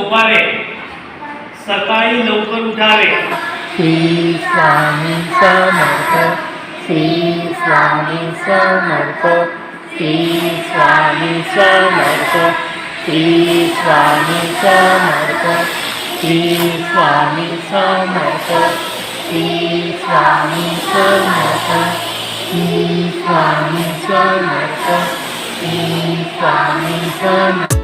झोपावे, सकाळी लवकर उठावे. श्री स्वामी समर्थ. श्री स्वामी समर्थ. श्री स्वामी समर्थ. श्री स्वामी समर्थ. श्री स्वामी समर्थ. श्री स्वामी समर्थ. श्री स्वामी समर्थ. श्री स्वामी समर्थ.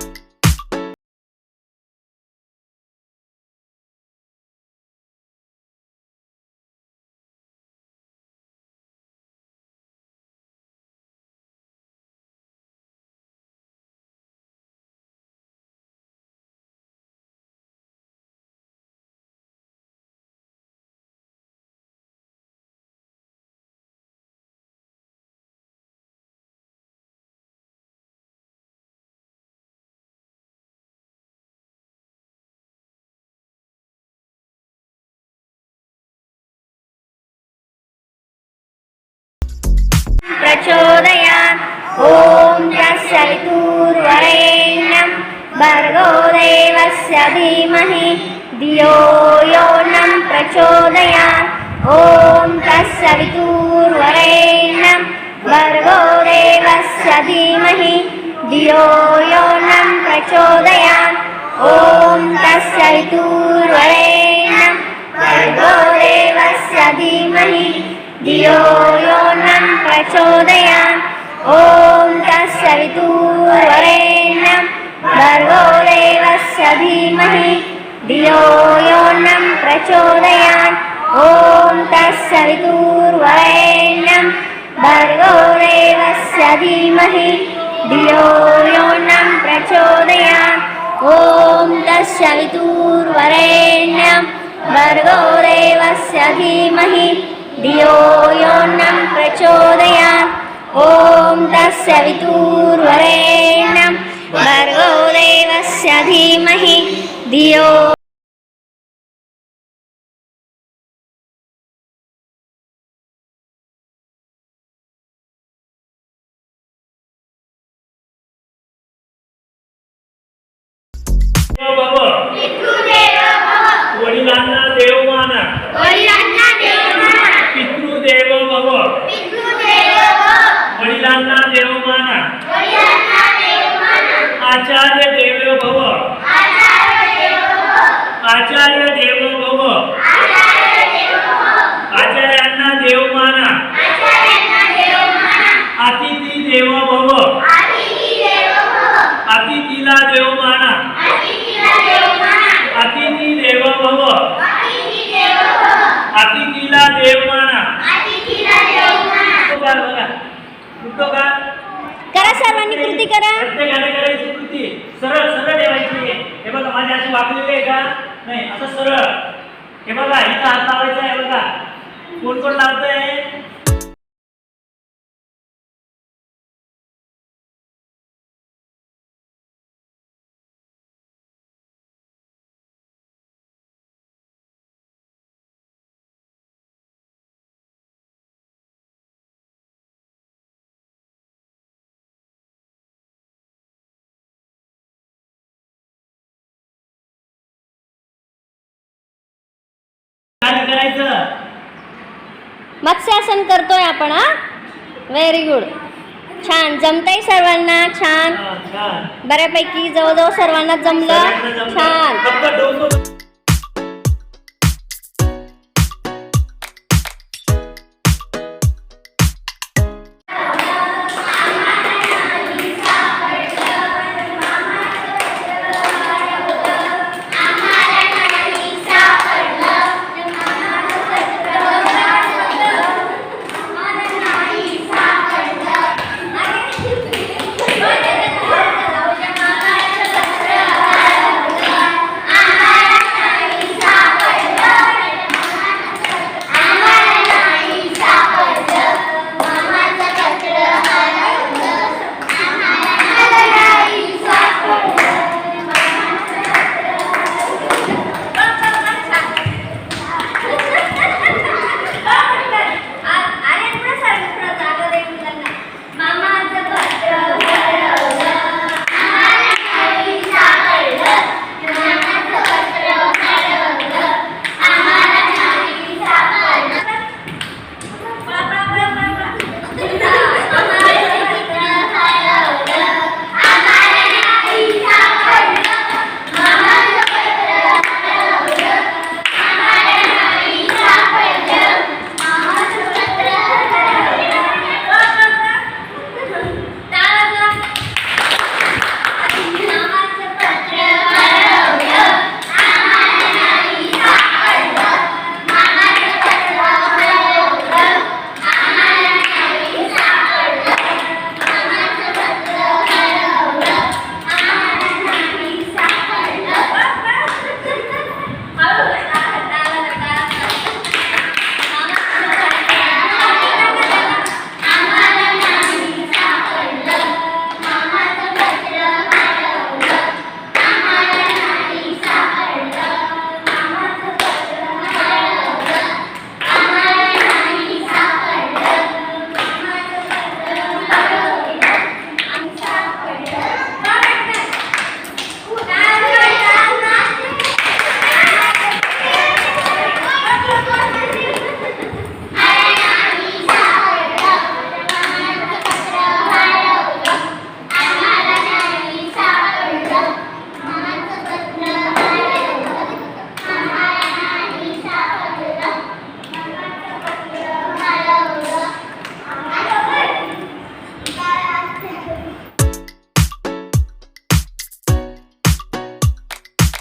प्रचोदयात्. ॐ तत्सवितुर्वरेण्यं भर्गो देवस्य धीमहि धियो यो नः प्रचोदयात्. ॐ तत्सवितुर्वरेण्यं भर्गो देवस्य धीमहि धियो यो नः प्रचोदयात्. ॐ तत्सवितुर्वरेण्यं भर्गो देवस्य धीमहि धियो यो नः प्रचोदयात्. ॐ तत्सवितुर्वरेण्यं भर्गो देवस्य धीमहि धियो यो नः प्रचोदयात्. ॐ तत्सवितुर्वरेण्यं भर्गो देवस्य धीमहि धियो यो नः प्रचोदयात्. ॐ तत्सवितुर्वरेण्यं भर्गो देवस्य धीमहि धियो यो नः प्रचोदयात्. ॐ तत्सवितुर्वरेण्यं भर्गो देवस्य धीमहि धियो वडिलांना देव माना. पितृदेव भव. वडिलांना देव माना. आचार्य देव भव. आचार्य देव भव. आचार्यांना देव माना. अतिथी देव भव. अतिथीला देव माना. अतिथी देव भव. अतिथीला देव माना. उठतो का? करा, सर्वांनी कृती करा. प्रत्येकाने करायची कृती सरळ सरळ ठेवायची. हे बघा, माझी अशी वाकलेली आहे का? नाही, असं सरळ. हे बघा, इथं हात लावायचा आहे. बघा, कोण कोण लावतंय? काय करायचं? मत्स्यासन करतोय आपण. हा, व्हेरी गुड. छान जमतंय सर्वांना. छान, छान. बऱ्यापैकी जवळजवळ सर्वांना जमलं. छान. फक्त डोकं